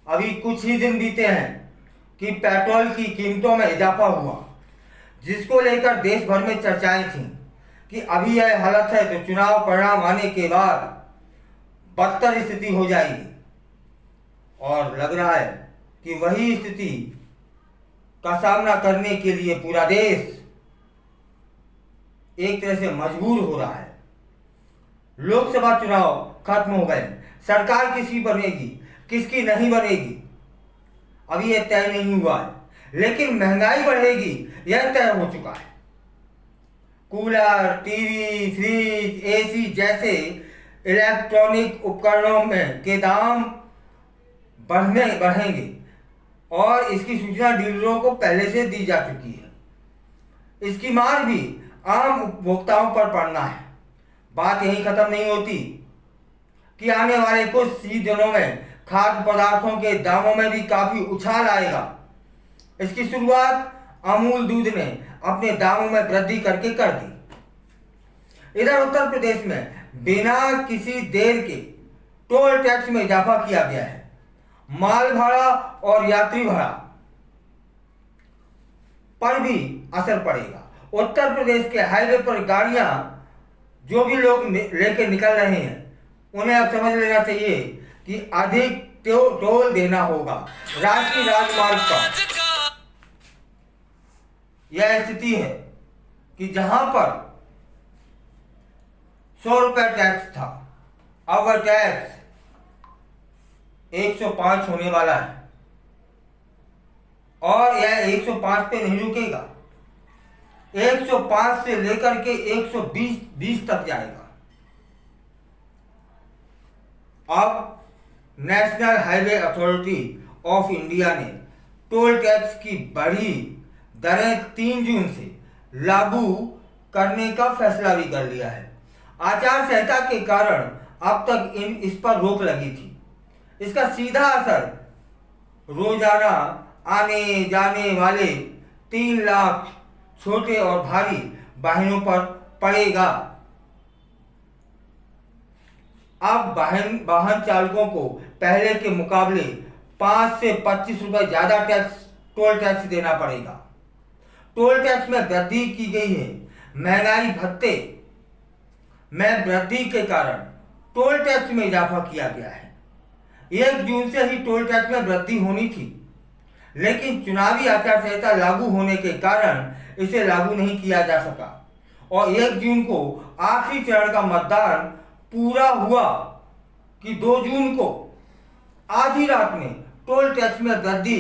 अभी कुछ ही दिन बीते हैं कि पेट्रोल की कीमतों में इजाफा हुआ, जिसको लेकर देश भर में चर्चाएं थीं कि अभी यह हालत है तो चुनाव परिणाम आने के बाद बदतर स्थिति हो जाएगी। और लग रहा है कि वही स्थिति का सामना करने के लिए पूरा देश एक तरह से मजबूर हो रहा है। लोकसभा चुनाव खत्म हो गए, सरकार किसकी बनेगी किसकी नहीं बनेगी अभी यह तय नहीं हुआ है, लेकिन महंगाई बढ़ेगी यह तय हो चुका है। कूलर, टीवी, फ्रिज, एसी जैसे इलेक्ट्रॉनिक उपकरणों में के दाम बढ़ेंगे और इसकी सूचना डीलरों को पहले से दी जा चुकी है। इसकी मार भी आम उपभोक्ताओं पर पड़ना है। बात यही खत्म नहीं होती कि आने वाले कुछ ही दिनों में खाद्य पदार्थों के दामों में भी काफी उछाल आएगा। इसकी शुरुआत अमूल दूध ने अपने दामों में वृद्धि करके कर दी। इधर उत्तर प्रदेश में बिना किसी देर के टोल टैक्स में इजाफा किया गया है। माल भाड़ा और यात्री भाड़ा पर भी असर पड़ेगा। उत्तर प्रदेश के हाईवे पर गाड़ियां जो भी लोग लेके निकल रहे हैं उन्हें अब समझ लेना चाहिए कि अधिक टोल देना होगा। राष्ट्रीय राजमार्ग पर यह स्थिति है कि जहां पर 100 रुपये टैक्स था, अब वह टैक्स 105 होने वाला है और यह 105 पे नहीं रुकेगा, 105 से लेकर के 120 तक जाएगा। अब national highway authority of India ने टोल टैक्स की बढ़ी दरें 3 जून से लागू करने का फैसला भी कर लिया है। आचार संहिता के कारण अब तक इस पर रोक लगी थी। इसका सीधा असर रोजाना आने जाने वाले 3 लाख छोटे और भारी वाहनों पर पड़ेगा। अब वाहन चालकों को पहले के मुकाबले 5 से 25 रुपए ज्यादा टोल टैक्स देना पड़ेगा। टोल टैक्स में वृद्धि की गई है। महंगाई भत्ते में वृद्धि के कारण टोल टैक्स में इजाफा किया गया है। 1 जून से ही टोल टैक्स में वृद्धि होनी थी, लेकिन चुनावी आचार संहिता लागू होने के कारण इसे लागू नहीं किया जा सका और 1 जून को आखिरी चरण का मतदान पूरा हुआ कि 2 जून को आधी रात में टोल टैक्स में वृद्धि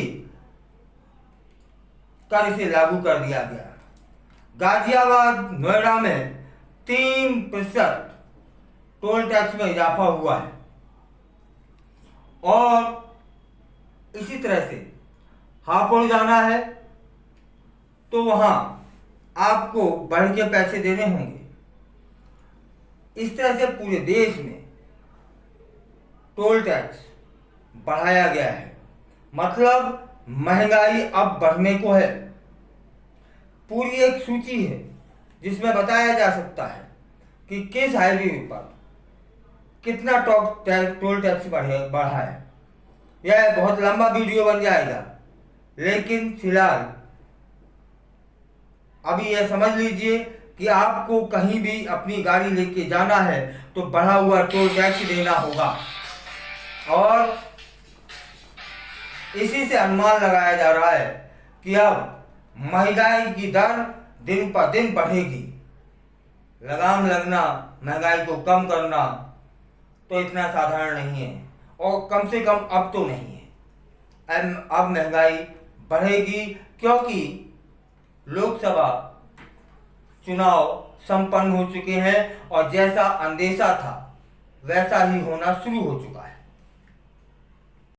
कर इसे लागू कर दिया गया। गाजियाबाद, नोएडा में 3% टोल टैक्स में इजाफा हुआ है और इसी तरह से हापुड़ जाना है तो वहां आपको बढ़ के पैसे देने होंगे। इस तरह से पूरे देश में टोल टैक्स बढ़ाया गया है। मतलब महंगाई अब बढ़ने को है। पूरी एक सूची है जिसमें बताया जा सकता है कि किस हाईवे पर कितना टोल टैक्स बढ़ा है। यह बहुत लंबा वीडियो बन जाएगा, लेकिन फिलहाल अभी यह समझ लीजिए कि आपको कहीं भी अपनी गाड़ी लेके जाना है तो बढ़ा हुआ टोल टैक्स देना होगा और इसी से अनुमान लगाया जा रहा है कि अब महंगाई की दर दिन पर दिन बढ़ेगी। लगाम लगना, महंगाई को कम करना तो इतना साधारण नहीं है और कम से कम अब तो नहीं है। अब महंगाई बढ़ेगी क्योंकि लोकसभा चुनाव संपन्न हो चुके हैं और जैसा अंदेशा था वैसा ही होना शुरू हो चुका है।